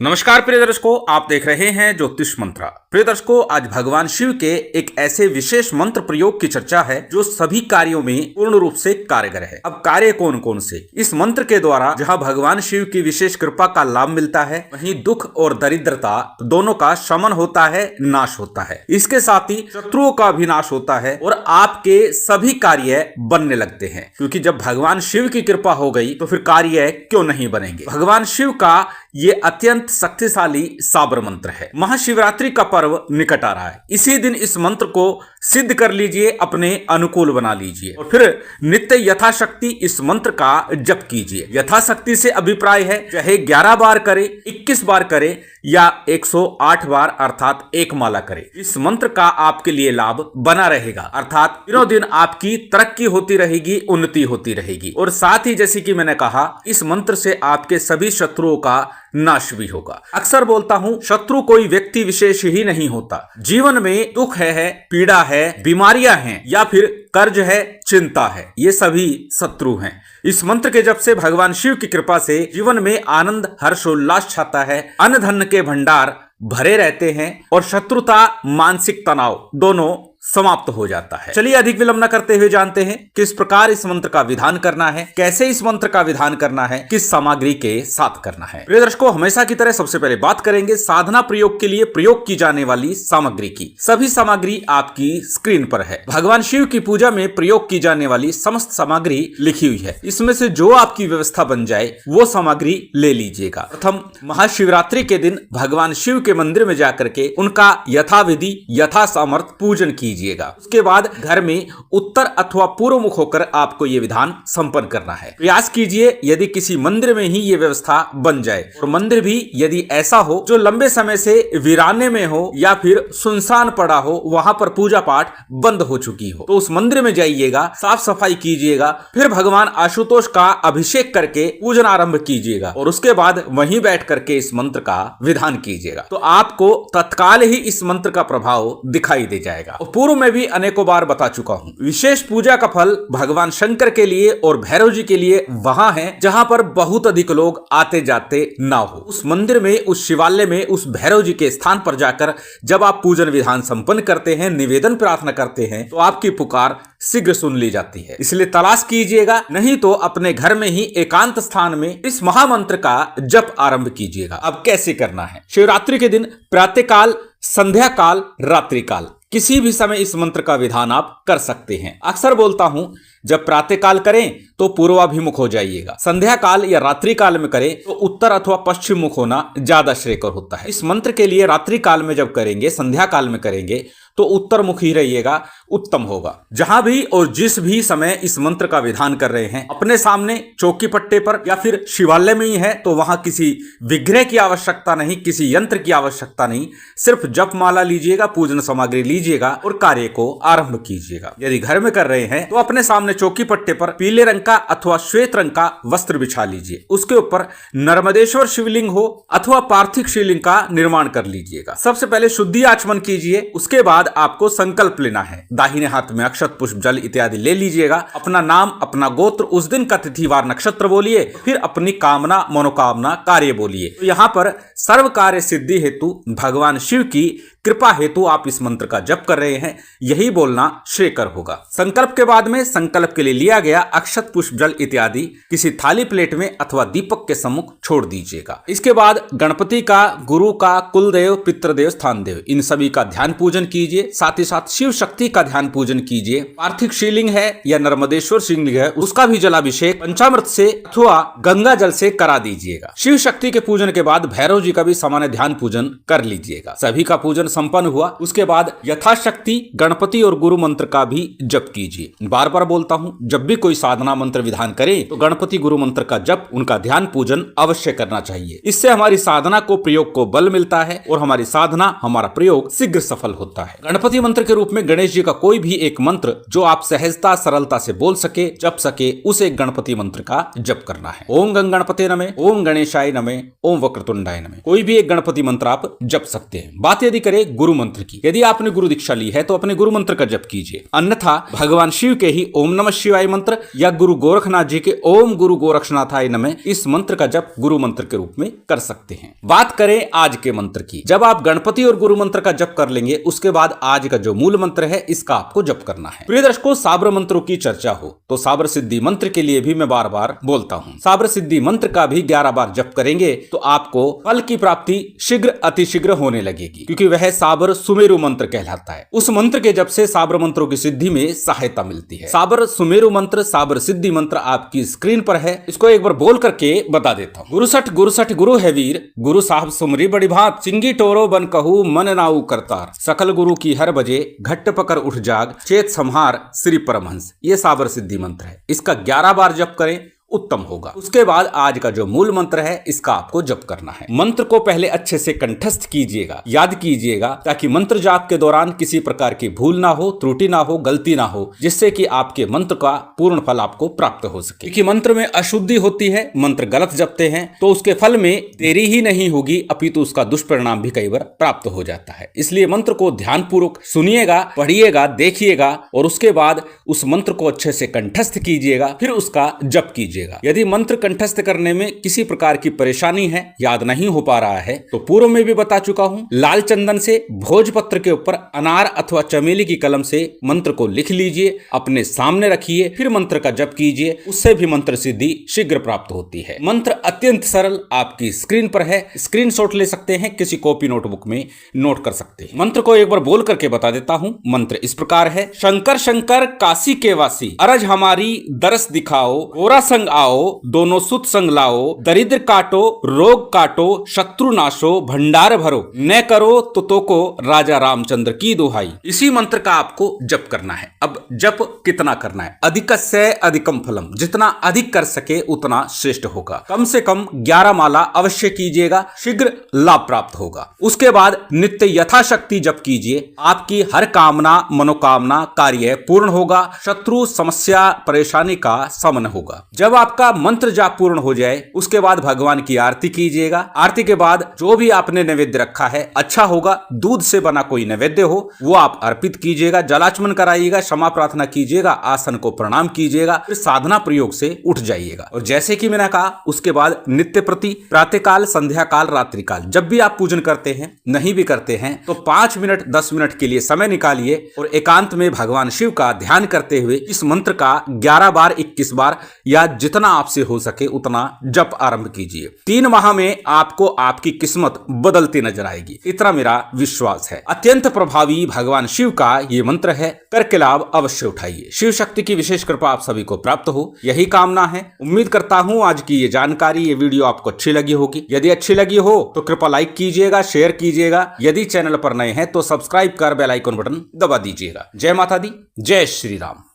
नमस्कार प्रिय दर्शकों, आप देख रहे हैं ज्योतिष मंत्रा। प्रिय दर्शकों, आज भगवान शिव के एक ऐसे विशेष मंत्र प्रयोग की चर्चा है जो सभी कार्यों में पूर्ण रूप से कारगर है। अब कार्य कौन कौन से? इस मंत्र के द्वारा जहां भगवान शिव की विशेष कृपा का लाभ मिलता है, वहीं दुख और दरिद्रता दोनों का शमन होता है, नाश होता है। इसके साथ ही शत्रुओं का भी नाश होता है और आपके सभी कार्य बनने लगते हैं, क्योंकि जब भगवान शिव की कृपा हो गई तो फिर कार्य क्यों नहीं बनेंगे। भगवान शिव का ये अत्यंत शक्तिशाली साबर मंत्र है। महाशिवरात्रि का पर्व निकट आ रहा है। इसी दिन इस मंत्र को सिद्ध कर लीजिए, अपने अनुकूल बना लीजिए और फिर नित्य यथाशक्ति इस मंत्र का जप कीजिए। यथाशक्ति से अभिप्राय है चाहे 11 बार करे, 21 बार करे या 108 बार अर्थात एक माला करे। इस मंत्र का आपके लिए लाभ बना रहेगा, अर्थात दिनों दिन आपकी तरक्की होती रहेगी, उन्नति होती रहेगी। और साथ ही जैसे कि मैंने कहा, इस मंत्र से आपके सभी शत्रुओं का नाश भी होगा। अक्सर बोलता हूं, शत्रु कोई व्यक्ति विशेष ही नहीं होता। जीवन में दुख है, पीड़ा है, बीमारियां हैं या फिर कर्ज है, चिंता है, ये सभी शत्रु हैं। इस मंत्र के जप से भगवान शिव की कृपा से जीवन में आनंद, हर्षोल्लास छाता है, अन्न धन के भंडार भरे रहते हैं और शत्रुता, मानसिक तनाव दोनों समाप्त हो जाता है। चलिए अधिक विलंब न करते हुए जानते हैं किस प्रकार इस मंत्र का विधान करना है, कैसे इस मंत्र का विधान करना है, किस सामग्री के साथ करना है। प्रिय दर्शकों, हमेशा की तरह सबसे पहले बात करेंगे साधना प्रयोग के लिए प्रयोग की जाने वाली सामग्री की। सभी सामग्री आपकी स्क्रीन पर है। भगवान शिव की पूजा में प्रयोग की जाने वाली समस्त सामग्री लिखी हुई है। इसमें से जो आपकी व्यवस्था बन जाए वो सामग्री ले लीजिएगा। प्रथम महाशिवरात्रि के दिन भगवान शिव के मंदिर में जाकर के उनका यथाविधि यथा सामर्थ पूजन कीजिएगा। उसके बाद घर में उत्तर अथवा पूर्व मुख होकर आपको यह विधान संपन्न करना है। प्रयास कीजिए यदि किसी मंदिर में ही ये व्यवस्था बन जाए, और मंदिर भी यदि ऐसा हो जो लंबे समय से वीराने में हो या फिर सुनसान पड़ा हो, वहां पर पूजा पाठ बंद हो चुकी हो, तो उस मंदिर में जाइएगा, साफ सफाई कीजिएगा, फिर भगवान आशुतोष का अभिषेक करके पूजन आरंभ कीजिएगा और उसके बाद वहीं बैठ करके इस मंत्र का विधान कीजिएगा। तो आपको तत्काल ही इस मंत्र का प्रभाव दिखाई दे जाएगा। पूर्व में भी अनेकों बार बता चुका हूं, विशेष पूजा का फल भगवान शंकर के लिए और भैरव जी के लिए वहां है जहां पर बहुत अधिक लोग आते जाते ना हो। उस मंदिर में, उस शिवालय में, उस भैरव जी के स्थान पर जाकर जब आप पूजन विधान संपन्न करते हैं, निवेदन प्रार्थना करते हैं, तो आपकी पुकार शीघ्र सुन ली जाती है। इसलिए तलाश कीजिएगा, नहीं तो अपने घर में ही एकांत स्थान में इस महामंत्र का जप आरंभ कीजिएगा। अब कैसे करना है? शिवरात्रि के दिन प्रातःकाल, संध्या काल, रात्रि काल किसी भी समय इस मंत्र का विधान आप कर सकते हैं। अक्सर बोलता हूं, जब प्रातःकाल करें तो पूर्वाभिमुख हो जाइएगा, संध्या काल या रात्रि काल में करें तो उत्तर अथवा पश्चिम मुख होना ज्यादा श्रेयकर होता है। इस मंत्र के लिए रात्रि काल में जब करेंगे, संध्या काल में करेंगे तो उत्तर मुख ही रहिएगा, उत्तम होगा। जहां भी और जिस भी समय इस मंत्र का विधान कर रहे हैं, अपने सामने चौकी पट्टे पर या फिर शिवालय में ही है तो वहां किसी विग्रह की आवश्यकता नहीं, किसी यंत्र की आवश्यकता नहीं, सिर्फ जप माला लीजिएगा, पूजन सामग्री लीजिएगा और कार्य को आरंभ कीजिएगा। यदि घर में कर रहे हैं तो अपने सामने चौकी पट्टे पर पीले रंग का अथवा श्वेत रंग का वस्त्र बिछा लीजिए। उसके ऊपर नर्मदेश्वर शिवलिंग हो अथवा पार्थिव शिवलिंग का निर्माण कर लीजिएगा। सबसे पहले शुद्धि आचमन कीजिए, उसके बाद आपको संकल्प लेना है। दाहिने हाथ में अक्षत, पुष्प, जल इत्यादि ले लीजिएगा। अपना नाम, अपना गोत्र, उस दिन का तिथिवार, नक्षत्र बोलिए, फिर अपनी कामना, मनोकामना, कार्य बोलिए। तो यहां पर सर्व कार्य सिद्धि हेतु भगवान शिव की कृपा हेतु आप इस मंत्र का जप कर रहे हैं, यही बोलना श्रेयकर होगा। संकल्प के बाद में संकल्प के लिए लिया गया अक्षत, पुष्प, जल इत्यादि किसी थाली प्लेट में अथवा दीपक के सम्मुख छोड़ दीजिएगा। इसके बाद गणपति का, गुरु का, कुलदेव, पितृदेव, स्थान देव, इन सभी का ध्यान पूजन कीजिए। साथ ही साथ शिव शक्ति का ध्यान पूजन कीजिए। पार्थिव शिवलिंग है या नर्मदेश्वर शिवलिंग है, उसका भी जलाभिषेक पंचामृत से अथवा गंगा जल से करा दीजिएगा। शिव शक्ति के पूजन के बाद भैरव जी का भी सामान्य ध्यान पूजन कर लीजिएगा। सभी का पूजन संपन्न हुआ, उसके बाद यथाशक्ति गणपति और गुरु मंत्र का भी जप कीजिए। बार बार बोलता हूं, जब भी कोई साधना मंत्र विधान करें तो गणपति गुरु मंत्र का जप, उनका ध्यान पूजन अवश्य करना चाहिए। इससे हमारी साधना को, प्रयोग को बल मिलता है और हमारी साधना, हमारा प्रयोग शीघ्र सफल होता है। गणपति मंत्र के रूप में गणेश जी का कोई भी एक मंत्र जो आप सहजता, सरलता से बोल सके, जप सके, उस एक गणपति मंत्र का जप करना है। ओम गंग गणपते नमः, ओम गणेशाय नमः, ओम वक्रतुंडाय नमः, कोई भी एक गणपति मंत्र आप जप सकते हैं। बात यदि करें करें गुरु मंत्र की। यदि आपने गुरु दीक्षा ली है तो अपने गुरु मंत्र का जप कीजिए, अन्यथा भगवान शिव के ही ओम नमः शिवाय मंत्र या गुरु गोरखनाथ जी के ओम गुरु गोरक्षनाथाय नमः इस मंत्र का जप गुरु मंत्र के रूप में कर सकते हैं। बात करें आज के मंत्र की। जब आप गणपति और गुरु मंत्र का जप कर लेंगे, उसके बाद आज का जो मूल मंत्र है इसका आपको जप करना है। प्रिय दर्शकों, साबर मंत्रों की चर्चा हो तो साबर सिद्धि मंत्र के लिए भी मैं बार बार बोलता हूं। साबर सिद्धि मंत्र का भी 11 बार जप करेंगे तो आपको फल की प्राप्ति शीघ्र अतिशीघ्र होने लगेगी, क्योंकि वह साबर सुमेरु मंत्र कहलाता है। उस मंत्र के जप से साबर मंत्रों की सिद्धि में सहायता मिलती है। साबर सुमेरु मंत्र, साबर सिद्धि मंत्र आपकी स्क्रीन पर है, इसको एक बार बोल करके बता देता हूँ। गुरुसठ गुरु है वीर, गुरु साहब सुमरी बड़ी भात, चिंगी टोरो बन कहू मन नाऊ करतार, सकल गुरु की हर बजे घट्ट पकर उठ जाग, चेत संहार श्री परमहंस। ये साबर सिद्धि मंत्र है, इसका 11 बार जप करें, उत्तम होगा। उसके बाद आज का जो मूल मंत्र है इसका आपको जप करना है। मंत्र को पहले अच्छे से कंठस्थ कीजिएगा, याद कीजिएगा, ताकि मंत्र जाप के दौरान किसी प्रकार की भूल ना हो, त्रुटि ना हो, गलती ना हो, जिससे कि आपके मंत्र का पूर्ण फल आपको प्राप्त हो सके। क्योंकि मंत्र में अशुद्धि होती है, मंत्र गलत जपते हैं तो उसके फल में देरी ही नहीं होगी, अपितु उसका दुष्परिणाम भी कई बार प्राप्त हो जाता है। इसलिए मंत्र को ध्यान पूर्वक सुनिएगा, पढ़िएगा, देखिएगा और उसके बाद उस मंत्र को अच्छे से कंठस्थ कीजिएगा, फिर उसका जप कीजिए। यदि मंत्र कंठस्थ करने में किसी प्रकार की परेशानी है, याद नहीं हो पा रहा है, तो पूर्व में भी बता चुका हूं, लाल चंदन से भोजपत्र के ऊपर अनार अथवा चमेली की कलम से मंत्र को लिख लीजिए, अपने सामने रखिए, फिर मंत्र का जप कीजिए, उससे भी मंत्र सिद्धि शीघ्र प्राप्त होती है। मंत्र अत्यंत सरल आपकी स्क्रीन पर है, स्क्रीनशॉट ले सकते हैं, किसी कॉपी नोटबुक में नोट कर सकते हैं। मंत्र को एक बार बोल करके बता देता हूं। मंत्र इस प्रकार है। शंकर शंकर काशी के वासी, अरज हमारी दरस दिखाओ, गोरा संग आओ, दोनों सुत संग लाओ, दरिद्र काटो, रोग काटो, शत्रु नाशो, भंडार भरो, न करो तो को राजा रामचंद्र की दुहाई। इसी मंत्र का आपको जप करना है। अब जप कितना करना है? अधिकस्य अधिकम फलम, जितना अधिक कर सके उतना श्रेष्ठ होगा। कम से कम 11 माला अवश्य कीजिएगा, शीघ्र लाभ प्राप्त होगा। उसके बाद नित्य यथाशक्ति जप कीजिए, आपकी हर कामना मनोकामना कार्य पूर्ण होगा, शत्रु समस्या परेशानी का शमन होगा। जब आपका मंत्र जाप पूर्ण हो जाए उसके बाद भगवान की आरती कीजिएगा। आरती के बाद जो भी आपने नैवेद्य रखा है, अच्छा होगा दूध से बना कोई नैवेद्य हो वो आप अर्पित कीजिएगा, जलाचमन कराइएगा, क्षमा प्रार्थना कीजिएगा, आसन को प्रणाम कीजिएगा, फिर साधना प्रयोग से उठ जाइएगा। और जैसे कि मैंने कहा, उसके बाद नित्य प्रति प्रातःकाल, संध्या काल, रात्रि काल जब भी आप पूजन करते हैं, नहीं भी करते हैं तो 5 मिनट 10 मिनट के लिए समय निकालिए और एकांत में भगवान शिव का ध्यान करते हुए इस मंत्र का 11 बार 21 बार या जितना आपसे हो सके उतना जप आरंभ कीजिए। 3 माह में आपको आपकी किस्मत बदलती नजर आएगी, इतना मेरा विश्वास है। अत्यंत प्रभावी भगवान शिव का ये मंत्र है, करके लाभ अवश्य उठाइए। शिव शक्ति की विशेष कृपा आप सभी को प्राप्त हो, यही कामना है। उम्मीद करता हूं आज की ये जानकारी, ये वीडियो आपको अच्छी लगी होगी। यदि अच्छी लगी हो तो कृपया लाइक कीजिएगा, शेयर कीजिएगा। यदि चैनल पर नए हैं तो सब्सक्राइब कर बेल आइकन बटन दबा दीजिएगा। जय माता दी, जय श्री राम।